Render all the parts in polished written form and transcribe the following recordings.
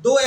2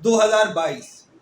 2022,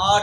8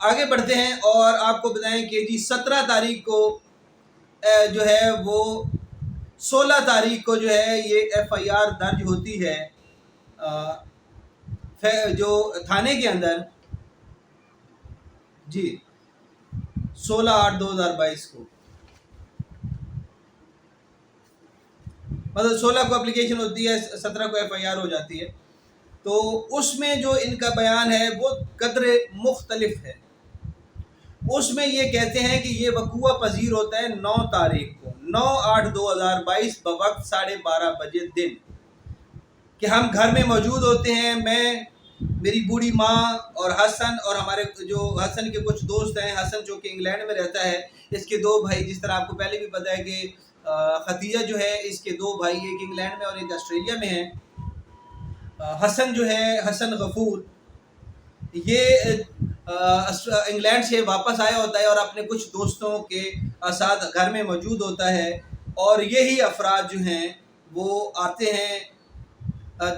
آگے بڑھتے ہیں اور آپ کو بتائیں کہ جی 17 تاریخ کو جو ہے وہ 16 تاریخ کو جو ہے یہ ایف آئی آر درج ہوتی ہے جو تھانے کے اندر، جی 16/8/2022 کو، مطلب 16 کو اپلیکیشن ہوتی ہے، 17 کو ایف آئی آر ہو جاتی ہے. تو اس میں جو ان کا بیان ہے وہ قدر مختلف ہے. اس میں یہ کہتے ہیں کہ یہ وقوع پذیر ہوتا ہے 9 تاریخ کو، 9/8/2022 بوقت 12:30 بجے دن، کہ ہم گھر میں موجود ہوتے ہیں، میں، میری بوڑھی ماں اور حسن، اور ہمارے جو حسن کے کچھ دوست ہیں. حسن جو کہ انگلینڈ میں رہتا ہے، اس کے 2 بھائی، جس طرح آپ کو پہلے بھی پتا ہے کہ ختیجہ جو ہے اس کے 2 بھائی، ایک انگلینڈ میں اور ایک آسٹریلیا میں ہیں. حسن جو ہے، حسن غفور، یہ انگلینڈ سے واپس آیا ہوتا ہے اور اپنے کچھ دوستوں کے ساتھ گھر میں موجود ہوتا ہے. اور یہی افراد جو ہیں وہ آتے ہیں،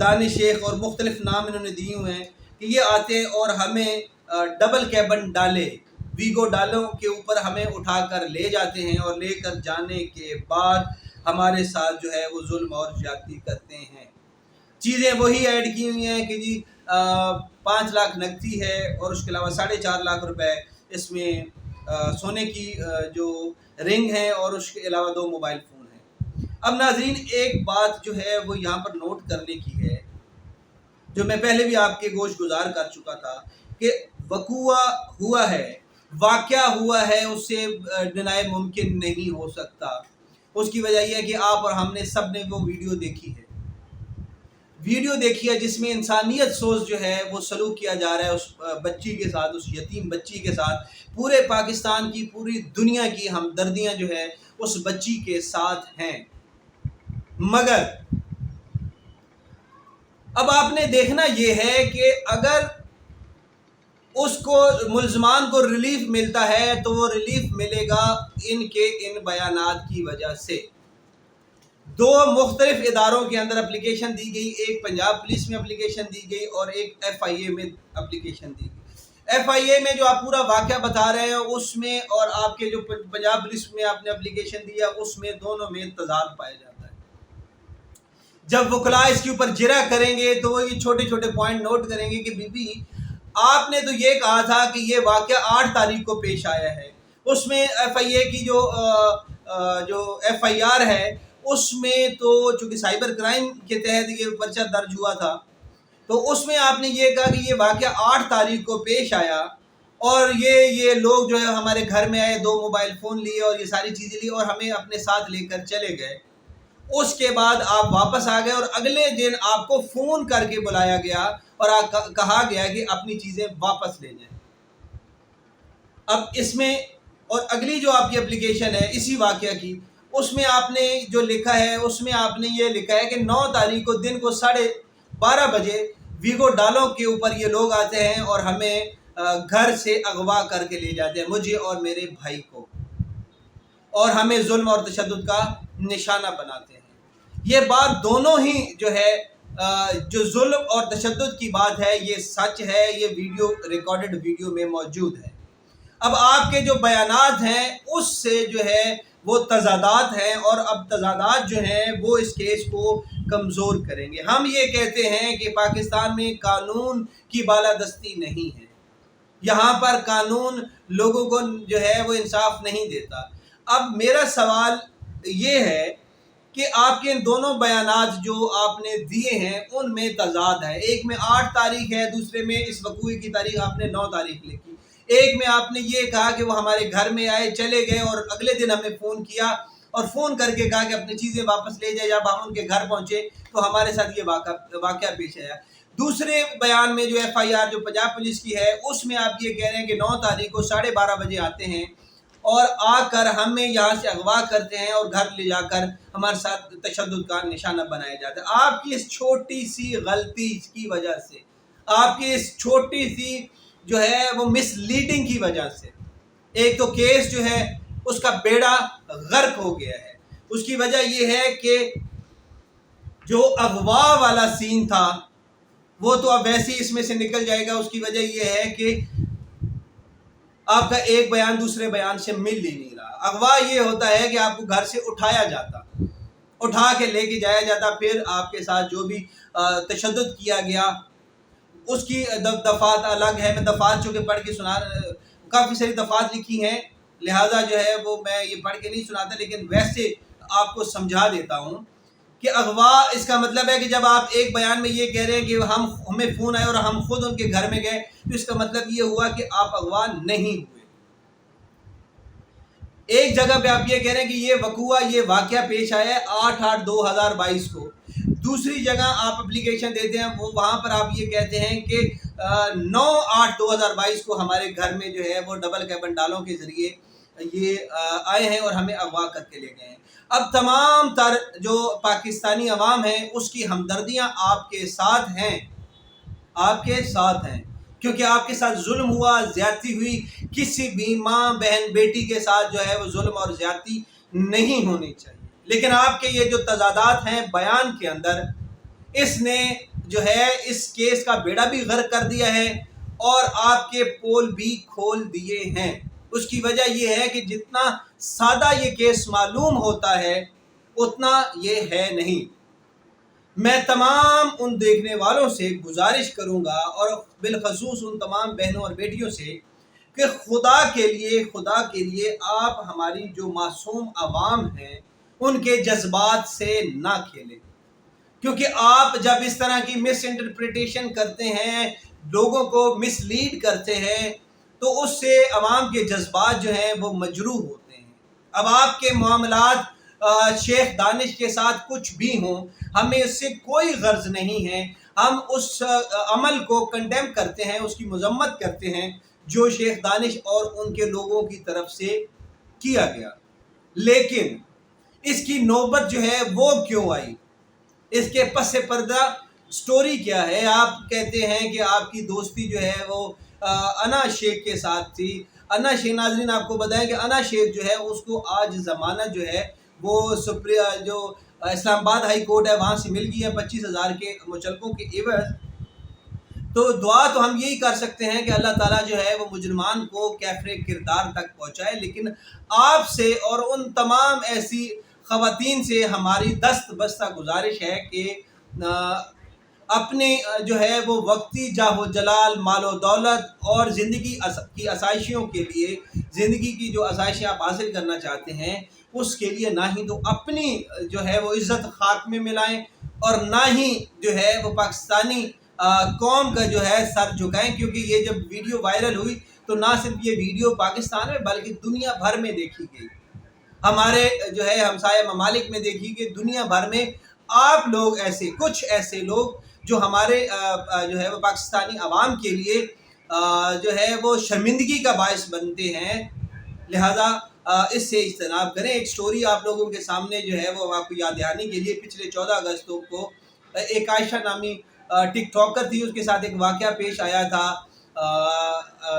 دانش شیخ اور مختلف نام انہوں نے دیے ہوئے ہیں، کہ یہ آتے ہیں اور ہمیں ڈبل کیبن ڈالے، ویگو ڈالوں کے اوپر ہمیں اٹھا کر لے جاتے ہیں، اور لے کر جانے کے بعد ہمارے ساتھ جو ہے وہ ظلم اور زیادتی کرتے ہیں. چیزیں وہی ایڈ کی ہوئی ہیں کہ جی 5 لاکھ نقدی ہے، اور اس کے علاوہ 4.5 لاکھ روپے اس میں سونے کی جو رنگ ہے، اور اس کے علاوہ 2 موبائل فون ہیں. اب ناظرین ایک بات جو ہے وہ یہاں پر نوٹ کرنے کی ہے، جو میں پہلے بھی آپ کے گوش گزار کر چکا تھا، کہ وقوع ہوا ہے، واقعہ ہوا ہے، اس سے ڈینائی ممکن نہیں ہو سکتا. اس کی وجہ یہ ہے کہ آپ اور ہم نے سب نے وہ ویڈیو دیکھی ہے جس میں انسانیت سوز جو ہے وہ سلوک کیا جا رہا ہے اس بچی کے ساتھ، اس یتیم بچی کے ساتھ. پورے پاکستان کی، پوری دنیا کی ہمدردیاں جو ہے اس بچی کے ساتھ ہیں. مگر اب آپ نے دیکھنا یہ ہے کہ اگر اس کو، ملزمان کو ریلیف ملتا ہے تو وہ ریلیف ملے گا ان کے ان بیانات کی وجہ سے. 2 مختلف اداروں کے اندر اپلیکیشن دی گئی، ایک پنجاب پولیس میں اپلیکیشن دی گئی اور ایک ایف آئی اے میں اپلیکیشن دی گئی. ایف آئی اے میں جو آپ پورا واقعہ بتا رہے ہیں اس میں، اور آپ کے جو پنجاب پولیس میں آپ نے اپلیکیشن دیا اس میں، دونوں میں تضاد پایا جاتا ہے. جب وکلاء اس کے اوپر جرح کریں گے تو وہ یہ چھوٹے چھوٹے پوائنٹ نوٹ کریں گے کہ بی بی آپ نے تو یہ کہا تھا کہ یہ واقعہ 8 تاریخ کو پیش آیا ہے. اس میں ایف آئی اے کی جو ایف آئی آر ہے اس میں تو چونکہ سائبر کرائم کے تحت یہ پرچہ درج ہوا تھا، تو اس میں آپ نے یہ کہا کہ یہ واقعہ 8 تاریخ کو پیش آیا، اور یہ لوگ جو ہے ہمارے گھر میں آئے، 2 موبائل فون لیے اور یہ ساری چیزیں لی اور ہمیں اپنے ساتھ لے کر چلے گئے. اس کے بعد آپ واپس آ گئے اور اگلے دن آپ کو فون کر کے بلایا گیا اور کہا گیا کہ اپنی چیزیں واپس لے جائیں. اب اس میں، اور اگلی جو آپ کی اپلیکیشن ہے اسی واقعہ کی، اس میں آپ نے جو لکھا ہے اس میں آپ نے یہ لکھا ہے کہ 9 تاریخ کو دن کو 12:30 بجے ویگو ڈالوں کے اوپر یہ لوگ آتے ہیں اور ہمیں گھر سے اغوا کر کے لے جاتے ہیں، مجھے اور میرے بھائی کو، اور ہمیں ظلم اور تشدد کا نشانہ بناتے ہیں. یہ بات دونوں ہی جو ہے جو ظلم اور تشدد کی بات ہے یہ سچ ہے، یہ ویڈیو ریکارڈڈ ویڈیو میں موجود ہے. اب آپ کے جو بیانات ہیں اس سے جو ہے وہ تضادات ہیں، اور اب تضادات جو ہیں وہ اس کیس کو کمزور کریں گے. ہم یہ کہتے ہیں کہ پاکستان میں قانون کی بالادستی نہیں ہے، یہاں پر قانون لوگوں کو جو ہے وہ انصاف نہیں دیتا. اب میرا سوال یہ ہے کہ آپ کے ان دونوں بیانات جو آپ نے دیے ہیں ان میں تضاد ہے. ایک میں 8 تاریخ ہے، دوسرے میں اس وقوع کی تاریخ آپ نے 9 تاریخ لکھی. ایک میں آپ نے یہ کہا کہ وہ ہمارے گھر میں آئے، چلے گئے اور اگلے دن ہمیں فون کیا اور فون کر کے کہا کہ اپنی چیزیں واپس لے جائے. جب ہم ان کے گھر پہنچے تو ہمارے ساتھ یہ واقعہ پیش آیا. دوسرے بیان میں جو ایف آئی آر جو پنجاب پولیس کی ہے اس میں آپ یہ کہہ رہے ہیں کہ 9 تاریخ کو 12:30 بجے آتے ہیں اور آ کر ہمیں یہاں سے اغوا کرتے ہیں اور گھر لے جا کر ہمارے ساتھ تشدد کا نشانہ بنایا جاتا ہے. آپ کی اس چھوٹی سی غلطی کی وجہ سے، آپ کی اس چھوٹی سی جو ہے وہ مس لیڈنگ کی وجہ سے، ایک تو کیس جو ہے اس کا بیڑا غرق ہو گیا ہے. اس کی وجہ یہ ہے کہ جو اغوا والا سین تھا وہ تو اب ویسے ہی اس میں سے نکل جائے گا. اس کی وجہ یہ ہے کہ آپ کا ایک بیان دوسرے بیان سے مل ہی نہیں رہا۔ اغوا یہ ہوتا ہے کہ آپ کو گھر سے اٹھایا جاتا، اٹھا کے لے کے جایا جاتا، پھر آپ کے ساتھ جو بھی تشدد کیا گیا اس کی دفعات الگ ہے۔ میں دفعات چونکہ پڑھ کے سنا، کافی ساری دفعات لکھی ہیں، لہٰذا جو ہے وہ میں یہ پڑھ کے نہیں سناتا، لیکن ویسے آپ کو سمجھا دیتا ہوں کہ اغوا اس کا مطلب ہے کہ جب آپ ایک بیان میں یہ کہہ رہے ہیں کہ ہمیں فون آئے اور ہم خود ان کے گھر میں گئے، تو اس کا مطلب یہ ہوا کہ آپ اغوا نہیں ہوئے۔ ایک جگہ پہ آپ یہ کہہ رہے ہیں کہ یہ واقعہ پیش آیا ہے 8/8/2022 کو، دوسری جگہ آپ اپلیکیشن دیتے ہیں وہاں پر آپ یہ کہتے ہیں کہ 9/8/2022 کو ہمارے گھر میں جو ہے وہ ڈبل کیبن ڈالوں کے ذریعے یہ آئے ہیں اور ہمیں اغوا کر کے لے گئے ہیں۔ اب تمام تر جو پاکستانی عوام ہیں اس کی ہمدردیاں آپ کے ساتھ ہیں، آپ کے ساتھ ہیں، کیونکہ آپ کے ساتھ ظلم ہوا، زیادتی ہوئی۔ کسی بھی ماں بہن بیٹی کے ساتھ جو ہے وہ ظلم اور زیادتی نہیں ہونی چاہیے، لیکن آپ کے یہ جو تضادات ہیں بیان کے اندر، اس نے جو ہے اس کیس کا بیڑا بھی غرق کر دیا ہے اور آپ کے پول بھی کھول دیے ہیں۔ اس کی وجہ یہ ہے کہ جتنا سادہ یہ کیس معلوم ہوتا ہے اتنا یہ ہے نہیں۔ میں تمام ان دیکھنے والوں سے گزارش کروں گا اور بالخصوص ان تمام بہنوں اور بیٹیوں سے کہ خدا کے لیے آپ ہماری جو معصوم عوام ہیں ان کے جذبات سے نہ کھیلیں، کیونکہ آپ جب اس طرح کی مس انٹرپریٹیشن کرتے ہیں، لوگوں کو مس لیڈ کرتے ہیں، تو اس سے عوام کے جذبات جو ہیں وہ مجروح ہوتے ہیں۔ اب آپ کے معاملات شیخ دانش کے ساتھ کچھ بھی ہوں، ہمیں اس سے کوئی غرض نہیں ہے، ہم اس عمل کو کنڈیم کرتے ہیں، اس کی مذمت کرتے ہیں جو شیخ دانش اور ان کے لوگوں کی طرف سے کیا گیا، لیکن اس کی نوبت جو ہے وہ کیوں آئی؟ اس کے پس پردہ سٹوری کیا ہے؟ آپ کہتے ہیں کہ آپ کی دوستی جو ہے وہ انا شیخ کے ساتھ تھی۔ انا شیخ، ناظرین آپ کو بتائیں کہ انا شیخ جو ہے اس کو آج ضمانت جو ہے وہ جو اسلام آباد ہائی کورٹ ہے وہاں سے مل گئی ہے 25,000 کے مچلقوں کے عوض۔ تو دعا تو ہم یہی کر سکتے ہیں کہ اللہ تعالیٰ جو ہے وہ مجرمان کو کیفر کردار تک پہنچائے، لیکن آپ سے اور ان تمام ایسی خواتین سے ہماری دست بستہ گزارش ہے کہ اپنے جو ہے وہ وقتی جاہ و جلال، مال و دولت اور زندگی کی آسائشوں کے لیے، زندگی کی جو آسائشیں آپ حاصل کرنا چاہتے ہیں اس کے لیے نہ ہی تو اپنی جو ہے وہ عزت خاک میں ملائیں اور نہ ہی جو ہے وہ پاکستانی قوم کا جو ہے سر جھکائیں، کیونکہ یہ جب ویڈیو وائرل ہوئی تو نہ صرف یہ ویڈیو پاکستان میں بلکہ دنیا بھر میں دیکھی گئی، ہمارے جو ہے ہمسایہ ممالک میں دیکھی گئی، دنیا بھر میں آپ لوگ کچھ ایسے لوگ جو ہمارے جو ہے وہ پاکستانی عوام کے لیے جو ہے وہ شرمندگی کا باعث بنتے ہیں، لہذا اس سے اجتناب کریں۔ ایک سٹوری آپ لوگوں کے سامنے جو ہے وہ آپ کو یاد دہانی کے لیے، پچھلے 14 اگست کو ایک عائشہ نامی ٹک ٹاکر تھی، اس کے ساتھ ایک واقعہ پیش آیا تھا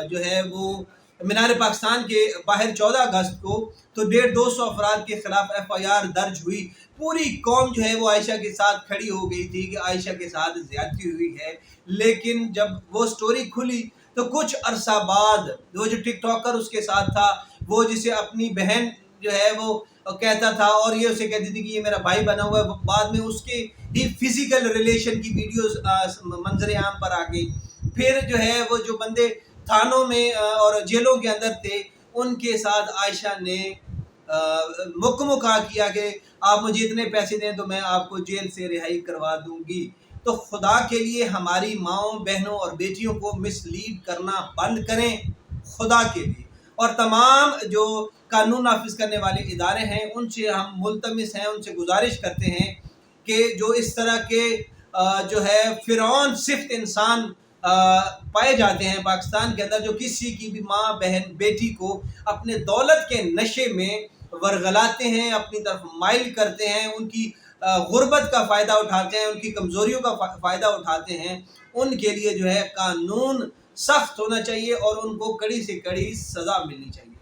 جو ہے وہ مینار پاکستان کے باہر 14 اگست کو، تو 150-200 افراد کے خلاف FIR درج ہوئی۔ پوری قوم جو ہے وہ عائشہ کے ساتھ کھڑی ہو گئی تھی کہ عائشہ کے ساتھ زیادتی ہوئی ہے، لیکن جب وہ سٹوری کھلی تو کچھ عرصہ بعد وہ جو ٹک ٹاکر اس کے ساتھ تھا، وہ جسے اپنی بہن جو ہے وہ کہتا تھا اور یہ اسے کہتی تھی کہ یہ میرا بھائی بنا ہوا ہے، بعد میں اس کے ہی فزیکل ریلیشن کی ویڈیوز منظر عام پر آ گئی۔ پھر جو ہے وہ جو بندے تھانوں میں اور جیلوں کے اندر تھے ان کے ساتھ عائشہ نے مکہ کیا کہ آپ مجھے اتنے پیسے دیں تو میں آپ کو جیل سے رہائی کروا دوں گی۔ تو خدا کے لیے ہماری ماؤں، بہنوں اور بیٹیوں کو مس لیڈ کرنا بند کریں، خدا کے لیے۔ اور تمام جو قانون نافذ کرنے والے ادارے ہیں ان سے ہم ملتمس ہیں، ان سے گزارش کرتے ہیں کہ جو اس طرح کے جو ہے فرعون صفت انسان پائے جاتے ہیں پاکستان کے اندر، جو کسی کی بھی ماں، بہن، بیٹی کو اپنے دولت کے نشے میں ورغلاتے ہیں، اپنی طرف مائل کرتے ہیں، ان کی غربت کا فائدہ اٹھاتے ہیں، ان کی کمزوریوں کا فائدہ اٹھاتے ہیں، ان کے لیے جو ہے قانون سخت ہونا چاہیے اور ان کو کڑی سے کڑی سزا ملنی چاہیے۔